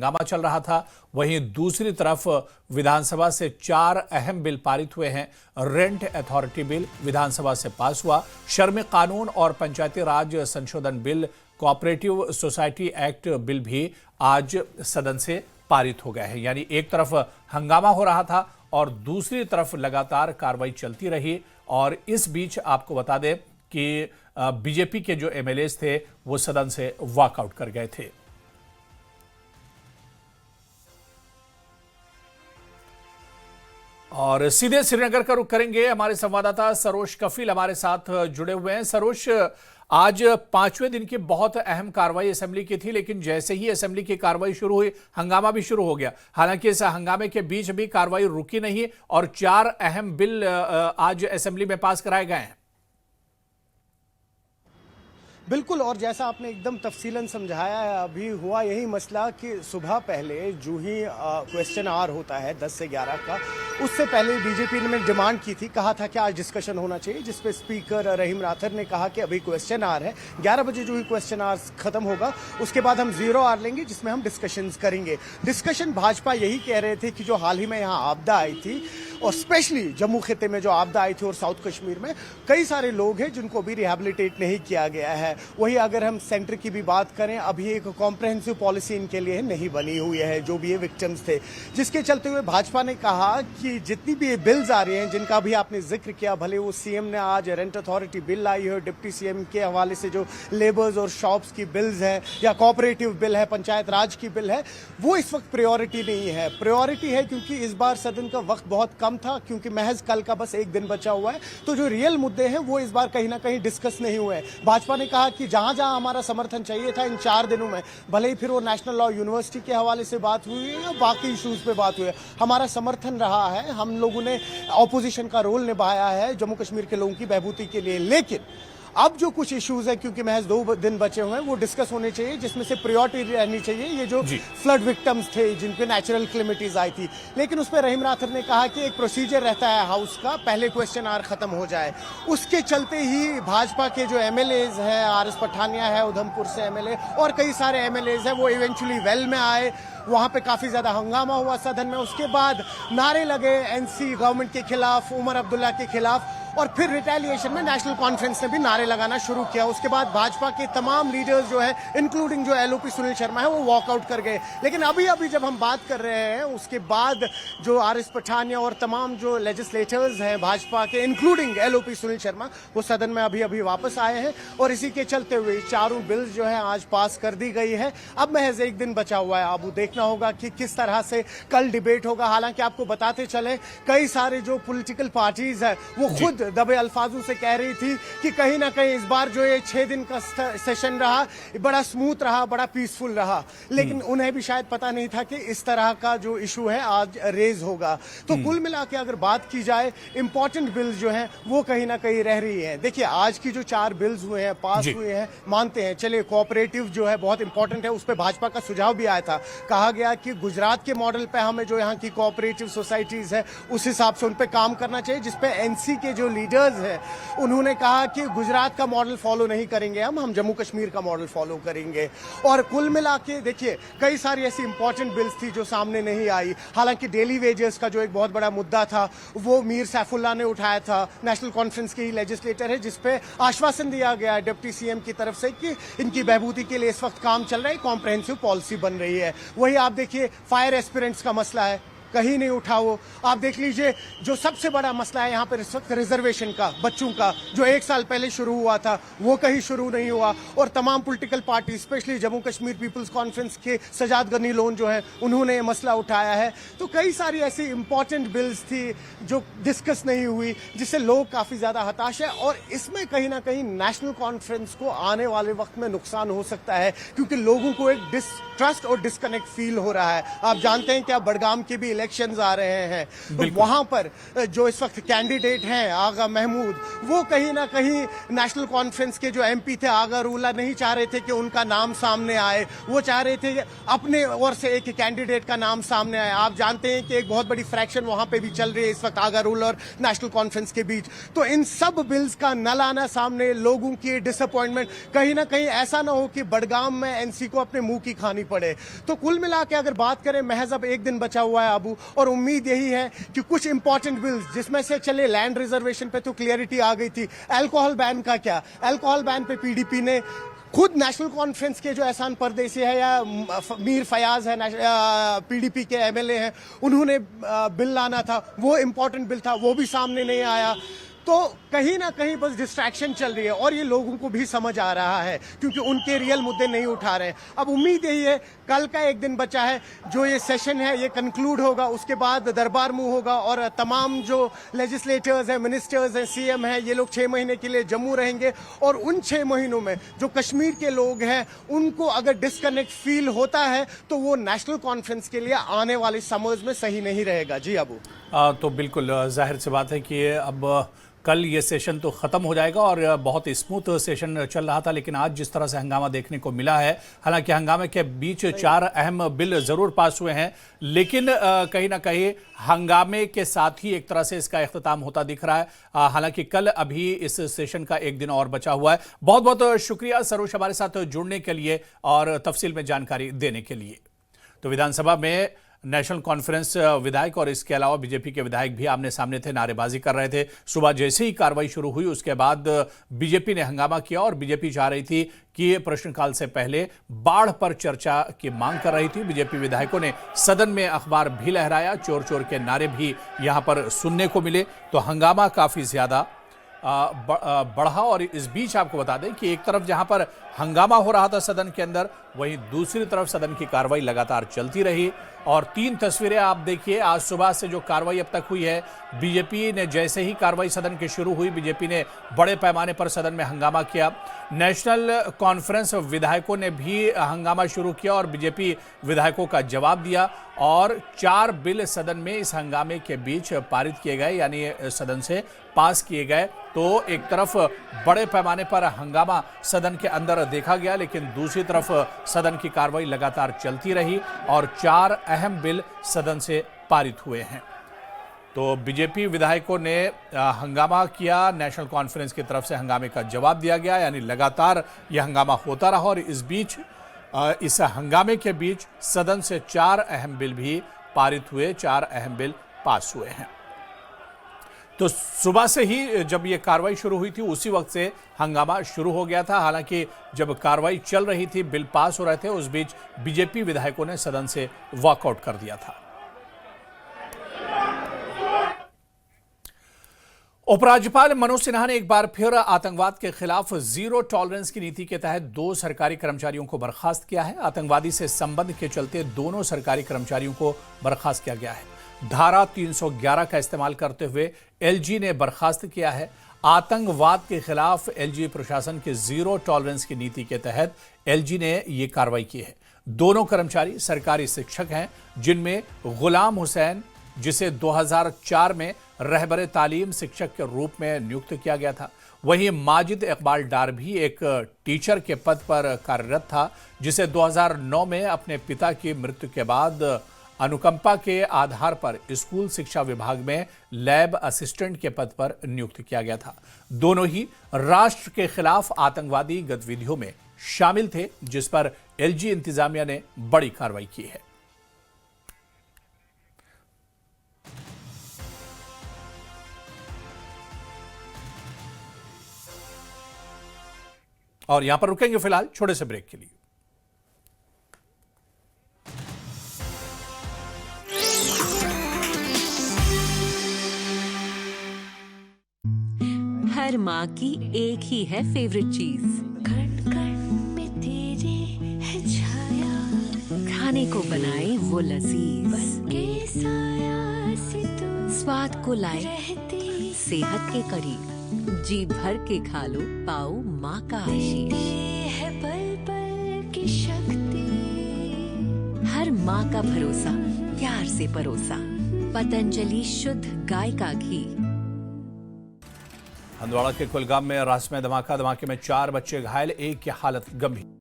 हंगामा चल रहा था, वहीं दूसरी तरफ विधानसभा से 4 अहम बिल पारित हुए हैं। रेंट अथॉरिटी बिल विधानसभा से पास हुआ, श्रमिक कानून और पंचायती राज संशोधन bill, cooperative society act bill भी आज सदन से पारित हो गए हैं। यानी एक तरफ हंगामा हो रहा था और दूसरी तरफ लगातार कार्रवाई चलती रही। और इस बीच आपको बता दें कि बीजेपी के जो एमएलएस थे वो सदन से वॉकआउट कर गए थे। और सीधे श्रीनगर का रुख करेंगे, हमारे संवाददाता सरोज कफिल हमारे साथ जुड़े हुए हैं। सरोज, आज 5वें दिन की बहुत अहम कार्रवाई असेंबली की थी, लेकिन जैसे ही असेंबली की कार्रवाई शुरू हुई, हंगामा भी शुरू हो गया। हालांकि इस हंगामे के बीच भी कार्रवाई रुकी नहीं और 4 अहम बिल आज असेंबली में पास कराए गए हैं। बिल्कुल, और जैसा आपने एकदम तफसीलन समझाया है, अभी हुआ यही मसला कि सुबह पहले जो ही क्वेश्चन आवर होता है 10 से 11 का, उससे पहले बीजेपी ने डिमांड की थी, कहा था कि आज डिस्कशन होना चाहिए, जिसपे स्पीकर रहीम राथर ने कहा कि अभी क्वेश्चन आवर है, 11 बजे जो ही क्वेश्चन आवर खत्म होगा उसके बाद हम जीरो आवर लेंगे जिसमें हम डिस्कशंस करेंगे। डिस्कशन भाजपा यही कह रहे थे कि जो हाल ही में यहाँ आपदा आई थी और स्पेशली जम्मू खिते में जो आपदा आई थी और साउथ कश्मीर में कई सारे लोग हैं जिनको अभी रिहेबिलिटेट नहीं किया गया है। वही अगर हम सेंटर की भी बात करें, अभी एक कॉम्प्रहेंसिव पॉलिसी इनके लिए नहीं बनी हुई है, जो भी ये विक्टिम्स थे, जिसके चलते हुए भाजपा ने कहा कि जितनी भी ये बिल्स आ रही हैं जिनका भी आपने जिक्र किया, भले वो सीएम ने आज रेंट अथॉरिटी बिल आई है, डिप्टी सीएम के हवाले से जो लेबर्स और शॉप्स की बिल्स है या कोऑपरेटिव बिल है, पंचायत राज की बिल है, वो इस वक्त प्रायोरिटी नहीं है। प्रायोरिटी है क्योंकि इस बार सदन का वक्त बहुत कम था, क्योंकि महज कल का बस एक दिन बचा हुआ है, तो जो रियल मुद्दे हैं वो इस बार कहीं ना कहीं डिस्कस नहीं हुए हैं। भाजपा ने कहा कि जहां जहां हमारा समर्थन चाहिए था इन 4 दिनों में, भले ही फिर वो नेशनल लॉ यूनिवर्सिटी के हवाले से बात हुई है या बाकी इश्यूज पे बात हुई है, हमारा समर्थन रहा है, हम लोगों ने ऑपोजिशन का रोल निभाया है जम्मू कश्मीर के लोगों की बहबूदी के लिए। लेकिन अब जो कुछ इश्यूज है, क्योंकि महज 2 दिन बचे हुए हैं, वो डिस्कस होने चाहिए, जिसमें से प्रायोरिटी रहनी चाहिए ये जो फ्लड विक्टिम्स थे जिनके नेचुरल क्लेमिटीज आई थी। लेकिन उस पर रहीम राथर ने कहा कि एक प्रोसीजर रहता है हाउस का, पहले क्वेश्चन आवर खत्म हो जाए। उसके चलते ही भाजपा के जो एमएलएज हैं, आरएस पठानिया है उधमपुर से एमएलए और कई सारे एमएलएज हैं, वो इवेंचुअली वेल में आए। वहां पे काफी ज्यादा हंगामा हुआ सदन में, उसके बाद नारे लगे एनसी गवर्नमेंट के खिलाफ, उमर अब्दुल्ला के खिलाफ, और फिर रिटेलिएशन में नेशनल कॉन्फ्रेंस ने भी नारे लगाना शुरू किया। उसके बाद भाजपा के तमाम लीडर्स जो है, इंक्लूडिंग जो एलओपी सुनील शर्मा है, वो वॉकआउट कर गए। लेकिन अभी जब हम बात कर रहे हैं, उसके बाद जो आरएस पठानिया और तमाम जो लेजिस्लेटर्स हैं भाजपा के, इंक्लूडिंग एलओपी सुनील शर्मा, वो सदन में अभी वापस आए हैं और इसी के चलते हुए 4 बिल्स जो है आज पास कर दी गई है। अब महज एक दिन बचा हुआ है, अब देखना होगा कि किस तरह से कल डिबेट होगा। हालांकि आपको बताते चले, कई सारे जो पॉलिटिकल पार्टीज है वो खुद दबे अल्फाजों से कह रही थी कि कहीं ना कहीं इस बार जो ये 6 दिन का सेशन रहा, बड़ा स्मूथ रहा, बड़ा पीसफुल रहा, लेकिन उन्हें भी शायद पता नहीं था कि इस तरह का जो इशू है आज रेज होगा। तो कुल मिला के अगर बात की जाए, इंपॉर्टेंट बिल्स जो हैं वो कहीं ना कहीं रह रही हैं। देखिए, आज की जो 4 बिल्स हुए हैं, पास हुए हैं, मानते हैं, चलिए कोऑपरेटिव जो है बहुत इंपॉर्टेंट है, उस पर भाजपा का सुझाव भी आया था। कहा गया कि गुजरात के मॉडल पे हमें जो यहाँ की कोऑपरेटिव सोसाइटीज है उस हिसाब से उन पे काम करना चाहिए, जिसपे एनसी के जो लीडर्स है उन्होंने कहा कि गुजरात का मॉडल फॉलो नहीं करेंगे, हम जम्मू कश्मीर का मॉडल फॉलो करेंगे। और कुल मिला के देखिए, कई सारी ऐसी इंपॉर्टेंट बिल्स थी जो सामने नहीं आई। हालांकि डेली वेजेस का जो एक बहुत बड़ा मुद्दा था वो मीर सैफुल्ला ने उठाया था, नेशनल कॉन्फ्रेंस के ही लेजिस्लेटर है, जिसपे आश्वासन दिया गया है डिप्टी सीएम की तरफ से कि इनकी बहबूदी के लिए इस वक्त काम चल रहा है, कॉम्प्रहेंसिव पॉलिसी बन रही है। वही आप देखिए, फायर एस्पिरेंट्स का मसला है, कहीं नहीं उठा वो। आप देख लीजिए, जो सबसे बड़ा मसला है यहाँ पर इस वक्त रिजर्वेशन का, बच्चों का, जो 1 साल पहले शुरू हुआ था वो कहीं शुरू नहीं हुआ। और तमाम political party, specially Jammu Kashmir People's Conference के सजाद गनी लोन जो है, उन्होंने ये मसला उठाया है। तो कई सारी ऐसी इंपॉर्टेंट बिल्स थी जो डिस्कस नहीं हुई, जिससे लोग काफी ज्यादा हताश है। और इसमें कहीं ना कहीं नेशनल कॉन्फ्रेंस को आने वाले वक्त में नुकसान हो सकता है, क्योंकि लोगों को एक डिस्ट्रस्ट और डिस्कनेक्ट फील हो रहा है। आप जानते हैं कि अब बड़गाम के भी इलेक्शंस आ रहे हैं, तो वहां पर जो इस वक्त कैंडिडेट हैं आगा महमूद, वो कहीं ना कहीं नेशनल कॉन्फ्रेंस के जो एमपी थे आगा रूला नहीं चाह रहे थे कि उनका नाम सामने आए, वो चाह रहे थे कि अपने ओर से एक कैंडिडेट का नाम सामने आए। आप जानते हैं कि एक बहुत बड़ी फ्रैक्शन वहां पे भी चल रही है इस वक्त आगा रूल और नेशनल कॉन्फ्रेंस के बीच। तो इन सब बिल्स का न लाना सामने, लोगों की डिसअपॉइंटमेंट, कहीं ना कहीं ऐसा ना हो कि बडगाम में एनसी को अपने मुंह की खानी पड़े। तो कुल मिला के अगर बात करें, महज अब एक दिन बचा हुआ है अबू, और उम्मीद यही है कि कुछ इंपॉर्टेंट बिल्स, जिसमें से चले लैंड रिजर्वेशन पे तो क्लियरिटी आ गई थी, अल्कोहल बैन का क्या, अल्कोहल बैन पे पीडीपी ने खुद नेशनल कॉन्फ्रेंस के जो एहसान परदेसी है या मीर फयाज है, पीडीपी के एमएलए हैं, उन्होंने बिल लाना था, वो इंपॉर्टेंट बिल था, वो भी सामने नहीं आया। तो कहीं ना कहीं बस डिस्ट्रैक्शन चल रही है और ये लोगों को भी समझ आ रहा है क्योंकि उनके रियल मुद्दे नहीं उठा रहे हैं। अब उम्मीद यही है, कल का एक दिन बचा है, जो ये सेशन है ये कंक्लूड होगा, उसके बाद दरबार मुंह होगा और तमाम जो लेजिस्लेटर्स हैं, मिनिस्टर्स हैं, सीएम हैं, ये लोग 6 महीने के लिए जम्मू रहेंगे और उन 6 महीनों में जो कश्मीर के लोग हैं उनको अगर डिस्कनेक्ट फील होता है तो वो नेशनल कॉन्फ्रेंस के लिए आने वाले समर्स में सही नहीं रहेगा। जी अबू। तो बिल्कुल जाहिर सी बात है कि अब कल ये सेशन तो ख़त्म हो जाएगा और बहुत स्मूथ सेशन चल रहा था, लेकिन आज जिस तरह से हंगामा देखने को मिला है, हालांकि हंगामे के बीच 4 अहम बिल ज़रूर पास हुए हैं, लेकिन कहीं ना कहीं हंगामे के साथ ही एक तरह से इसका इख्तिताम होता दिख रहा है। हालांकि कल अभी इस सेशन का एक दिन और बचा हुआ है। बहुत बहुत शुक्रिया सरोज हमारे साथ जुड़ने के लिए और तफसील में जानकारी देने के लिए। तो विधानसभा में नेशनल कॉन्फ्रेंस विधायक और इसके अलावा बीजेपी के विधायक भी आमने सामने थे, नारेबाजी कर रहे थे। सुबह जैसे ही कार्रवाई शुरू हुई उसके बाद बीजेपी ने हंगामा किया और बीजेपी चाह रही थी कि प्रश्नकाल से पहले बाढ़ पर चर्चा की मांग कर रही थी। बीजेपी विधायकों ने सदन में अखबार भी लहराया, चोर चोर के नारे भी यहां पर सुनने को मिले। तो हंगामा काफी ज्यादा बढ़ा और इस बीच आपको बता दें कि एक तरफ जहां पर हंगामा हो रहा था सदन के अंदर, वहीं दूसरी तरफ सदन की कार्रवाई लगातार चलती रही। और 3 तस्वीरें आप देखिए, आज सुबह से जो कार्रवाई अब तक हुई है, बीजेपी ने जैसे ही कार्रवाई सदन की शुरू हुई, बीजेपी ने बड़े पैमाने पर सदन में हंगामा किया। नेशनल कॉन्फ्रेंस विधायकों ने भी हंगामा शुरू किया और बीजेपी विधायकों का जवाब दिया और 4 बिल सदन में इस हंगामे के बीच पारित किए गए, यानी सदन से पास किए गए। तो एक तरफ बड़े पैमाने पर हंगामा सदन के अंदर देखा गया, लेकिन दूसरी तरफ सदन की कार्रवाई लगातार चलती रही और 4 अहम बिल सदन से पारित हुए हैं। तो बीजेपी विधायकों ने हंगामा किया, नेशनल कॉन्फ्रेंस की तरफ से हंगामे का जवाब दिया गया, यानी लगातार यह हंगामा होता रहा और इस बीच इस हंगामे के बीच सदन से 4 अहम बिल भी पारित हुए, 4 अहम बिल पास हुए हैं। तो सुबह से ही जब ये कार्रवाई शुरू हुई थी उसी वक्त से हंगामा शुरू हो गया था। हालांकि जब कार्रवाई चल रही थी, बिल पास हो रहे थे, उस बीच बीजेपी विधायकों ने सदन से वॉकआउट कर दिया था। उपराज्यपाल मनोज सिन्हा ने एक बार फिर आतंकवाद के खिलाफ जीरो टॉलरेंस की नीति के तहत 2 सरकारी कर्मचारियों को बर्खास्त किया है। आतंकवादी से संबंध के चलते दोनों सरकारी कर्मचारियों को बर्खास्त किया गया है। धारा 311 का इस्तेमाल करते हुए एलजी ने बर्खास्त किया है। आतंकवाद के खिलाफ एलजी प्रशासन के जीरो टॉलरेंस की नीति के तहत एलजी ने यह कार्रवाई की है। दोनों कर्मचारी सरकारी शिक्षक हैं, जिनमें गुलाम हुसैन, जिसे 2004 में रहबरे तालीम शिक्षक के रूप में नियुक्त किया गया था, वहीं माजिद इकबाल डार भी एक टीचर के पद पर कार्यरत था, जिसे 2009 में अपने पिता की मृत्यु के बाद अनुकंपा के आधार पर स्कूल शिक्षा विभाग में लैब असिस्टेंट के पद पर नियुक्त किया गया था। दोनों ही राष्ट्र के खिलाफ आतंकवादी गतिविधियों में शामिल थे, जिस पर एलजी इंतजामिया ने बड़ी कार्रवाई की है। और यहां पर रुकेंगे फिलहाल छोटे से ब्रेक के लिए। हर माँ की एक ही है फेवरेट चीज, कण कण में तेरे है छाया, खाने को बनाए वो लजीज, बनके साया से तू स्वाद को लाए रहती सेहत के करीब, जी भर के खा लो पाओ माँ का आशीष, है पल पल की शक्ति, हर माँ का भरोसा प्यार से परोसा। पतंजलि शुद्ध गाय का घी। हंदवाड़ा के कुलगाम में रास्ते में धमाके में 4 बच्चे घायल, एक की हालत गंभीर।